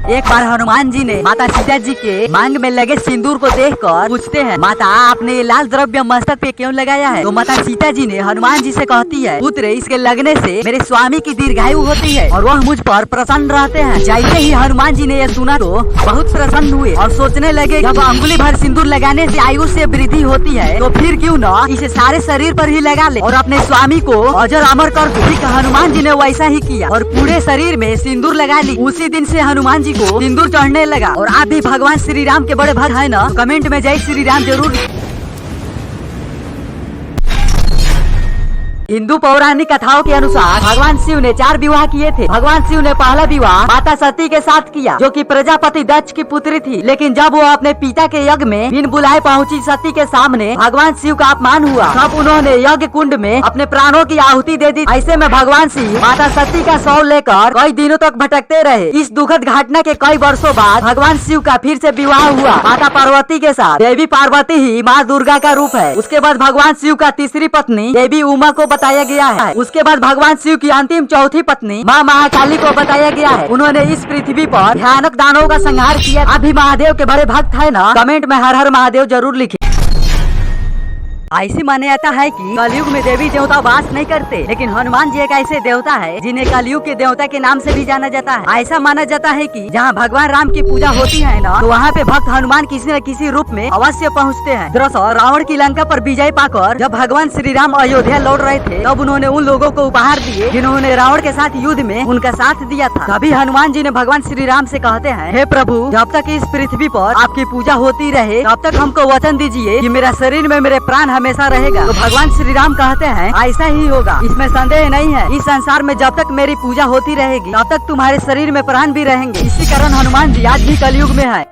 एक बार हनुमान जी ने माता सीता जी के मांग में लगे सिंदूर को देखकर पूछते हैं, माता आपने ये लाल द्रव्य मस्तक पे क्यों लगाया है? तो माता सीता जी ने हनुमान जी से कहती है, पुत्र इसके लगने से मेरे स्वामी की दीर्घायु होती है और वह मुझ पर प्रसन्न रहते हैं। जैसे ही हनुमान जी ने यह सुना तो बहुत प्रसन्न हुए और सोचने लगे, जब अंगुली भर सिंदूर लगाने से आयु से वृद्धि होती है तो फिर क्यों न इसे सारे शरीर पर ही लगा ले और अपने स्वामी को अजर अमर कर दे। ठीक हनुमान जी ने वैसा ही किया और पूरे शरीर में सिंदूर लगा ली। उसी दिन से हनुमान जी को सिंदूर चढ़ने लगा। और आप भी भगवान श्री राम के बड़े भक्त है ना? कमेंट में जय श्री राम जरूर। हिंदू पौराणिक कथाओं के अनुसार भगवान शिव ने 4 विवाह किए थे। भगवान शिव ने पहला विवाह माता सती के साथ किया, जो कि प्रजापति दक्ष की पुत्री थी। लेकिन जब वो अपने पिता के यज्ञ में बिन बुलाए पहुंची सती के सामने भगवान शिव का अपमान हुआ, तब उन्होंने यज्ञ कुंड में अपने प्राणों की आहुति दे दी। ऐसे में भगवान शिव माता सती का शव लेकर कई दिनों तक भटकते रहे। इस दुखद घटना के कई वर्षों बाद भगवान शिव का फिर से विवाह हुआ माता पार्वती के साथ। देवी पार्वती ही माँ दुर्गा का रूप है। उसके बाद भगवान शिव का तीसरी पत्नी देवी उमा को बताया गया है। उसके बाद भगवान शिव की अंतिम चौथी पत्नी माँ महाकाली को बताया गया है। उन्होंने इस पृथ्वी पर भयानक दानवों का संहार किया। आप भी महादेव के बड़े भक्त है ना? कमेंट में हर हर महादेव जरूर लिखे। ऐसी मान्यता है कि कलयुग में देवी देवता वास नहीं करते, लेकिन हनुमान जी एक ऐसे देवता है जिन्हें कलयुग के देवता के नाम से भी जाना जाता है। ऐसा माना जाता है कि जहाँ भगवान राम की पूजा होती है ना, तो वहाँ पे भक्त हनुमान किसी न किसी रूप में अवश्य पहुँचते हैं। दरअसल रावण की लंका पर विजय पाकर जब भगवान श्री राम अयोध्या लौट रहे थे, तब उन्होंने उन लोगों को उपहार दिए जिन्होंने रावण के साथ युद्ध में उनका साथ दिया था। तभी हनुमान जी ने भगवान श्री राम से कहते हैं, हे प्रभु, जब तक इस पृथ्वी पर आपकी पूजा होती रहे तब तक हमको वचन दीजिए कि मेरा शरीर में मेरे प्राण हमेशा रहेगा। तो भगवान श्री राम कहते हैं, ऐसा ही होगा, इसमें संदेह नहीं है। इस संसार में जब तक मेरी पूजा होती रहेगी तब तक तुम्हारे शरीर में प्राण भी रहेंगे। इसी कारण हनुमान जी आज भी कलयुग में है।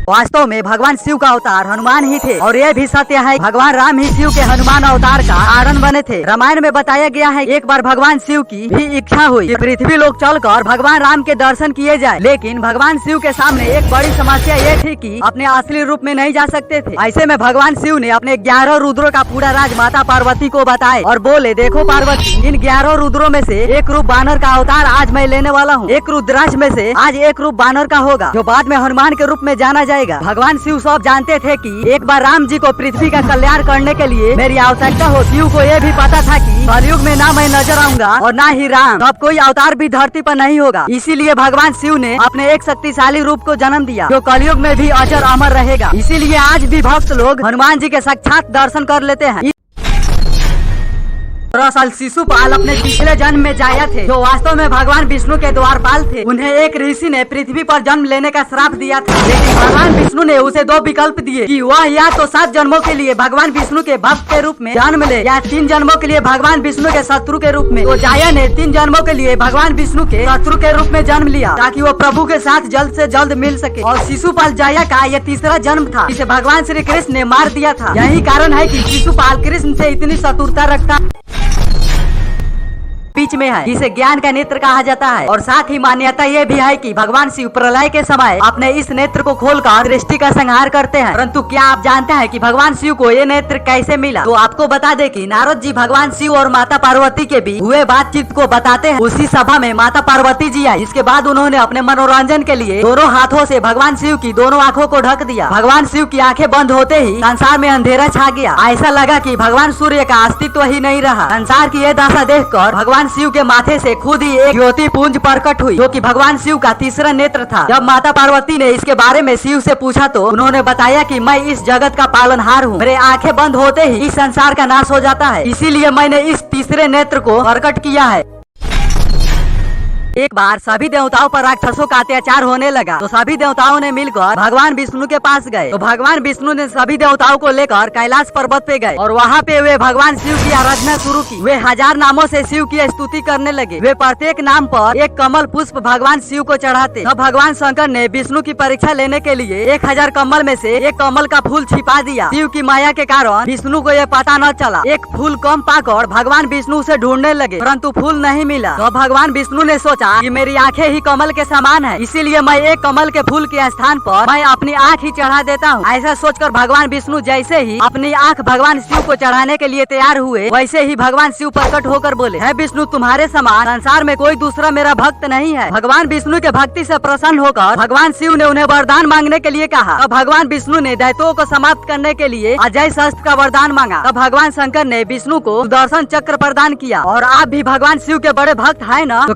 वास्तव में भगवान शिव का अवतार हनुमान ही थे और यह भी सत्य है भगवान राम ही शिव के हनुमान अवतार का कारण बने थे। रामायण में बताया गया है, एक बार भगवान शिव की भी इच्छा हुई कि पृथ्वी लोक चलकर भगवान राम के दर्शन किए जाए, लेकिन भगवान शिव के सामने एक बड़ी समस्या ये थी कि अपने असली रूप में नहीं जा सकते थे। ऐसे में भगवान शिव ने अपने 11 रुद्रों का पूरा राज माता पार्वती को बताए और बोले, देखो पार्वती, इन 11 रुद्रों में से एक रूप बानर का अवतार आज मैं लेने वाला हूँ। एक रुद्राक्ष में से आज एक रूप बानर का होगा, जो बाद में हनुमान के रूप में जाना जाएगा। भगवान शिव सब जानते थे कि एक बार राम जी को पृथ्वी का कल्याण करने के लिए मेरी आवश्यकता हो। शिव को यह भी पता था कि कलयुग में ना मैं नजर आऊंगा और ना ही राम, तब कोई अवतार भी धरती पर नहीं होगा। इसीलिए भगवान शिव ने अपने एक शक्तिशाली रूप को जन्म दिया, जो कलयुग में भी अजर अमर रहेगा। इसीलिए आज भी भक्त लोग हनुमान जी के साक्षात दर्शन कर लेते हैं। दरअसल शिशुपाल अपने पिछले जन्म में जाया थे, जो वास्तव में भगवान विष्णु के द्वारपाल थे। उन्हें एक ऋषि ने पृथ्वी पर जन्म लेने का श्राप दिया था, लेकिन भगवान विष्णु ने उसे 2 विकल्प दिए कि वह या तो 7 जन्मों के लिए भगवान विष्णु के भक्त के रूप में जन्म ले, या 3 जन्मों के लिए भगवान विष्णु के शत्रु के रूप में। तो जाया ने 3 जन्मों के लिए भगवान विष्णु के शत्रु के रूप में जन्म लिया, ताकि वो प्रभु के साथ जल्द से जल्द मिल सके। और शिशुपाल जाया का यह तीसरा जन्म था, जिसे भगवान श्री कृष्ण ने मार दिया था। यही कारण है कि शिशुपाल कृष्ण से इतनी शत्रुता रखता बीच में है, जिसे ज्ञान का नेत्र कहा जाता है। और साथ ही मान्यता ये भी है कि भगवान शिव प्रलय के समय अपने इस नेत्र को खोलकर सृष्टि का संहार करते हैं। परंतु क्या आप जानते हैं कि भगवान शिव को ये नेत्र कैसे मिला? तो आपको बता दें कि नारद जी भगवान शिव और माता पार्वती के बीच हुए बातचीत को बताते हैं। उसी सभा में माता पार्वती जी आई। इसके बाद उन्होंने अपने मनोरंजन के लिए दोनों हाथों से भगवान शिव की दोनों आँखों को ढक दिया। भगवान शिव की आंखें बंद होते ही संसार में अंधेरा छा गया। ऐसा लगा कि भगवान सूर्य का अस्तित्व ही नहीं रहा। संसार की यह दशा देखकर भगवान शिव के माथे से खुद ही एक ज्योति पुंज प्रकट हुई, जो कि भगवान शिव का तीसरा नेत्र था। जब माता पार्वती ने इसके बारे में शिव से पूछा तो उन्होंने बताया कि मैं इस जगत का पालनहार हूँ, मेरे आंखें बंद होते ही इस संसार का नाश हो जाता है, इसीलिए मैंने इस तीसरे नेत्र को प्रकट किया है। एक बार सभी देवताओं पर राक्षसों का अत्याचार होने लगा, तो सभी देवताओं ने मिलकर भगवान विष्णु के पास गए। तो भगवान विष्णु ने सभी देवताओं को लेकर कैलाश पर्वत पे गए और वहाँ पे वे भगवान शिव की आराधना शुरू की। वे 1000 नामों से शिव की स्तुति करने लगे। वे प्रत्येक नाम पर एक कमल पुष्प भगवान शिव को चढ़ाते। तब भगवान शंकर ने विष्णु की परीक्षा लेने के लिए 1000 कमल में से एक कमल का फूल छिपा दिया। शिव की माया के कारण विष्णु को यह पता न चला। एक फूल कम पाकर भगवान विष्णु उसे ढूंढने लगे, परंतु फूल नहीं मिला। तो भगवान विष्णु ने सोचा सोचा कि मेरी आंखें ही कमल के समान है, इसीलिए मैं एक कमल के फूल के स्थान पर मैं अपनी आंख ही चढ़ा देता हूँ। ऐसा सोचकर भगवान विष्णु जैसे ही अपनी आंख भगवान शिव को चढ़ाने के लिए तैयार हुए, वैसे ही भगवान शिव प्रकट होकर बोले, है विष्णु, तुम्हारे समान संसार में कोई दूसरा मेरा भक्त नहीं है। भगवान विष्णु के भक्ति से प्रसन्न होकर भगवान शिव ने उन्हें वरदान मांगने के लिए कहा। तब भगवान विष्णु ने दैत्यों को समाप्त करने के लिए अजय शस्त्र का वरदान मांगा। तब भगवान शंकर ने विष्णु को सुदर्शन चक्र प्रदान किया। और आप भी भगवान शिव के बड़े भक्त है न?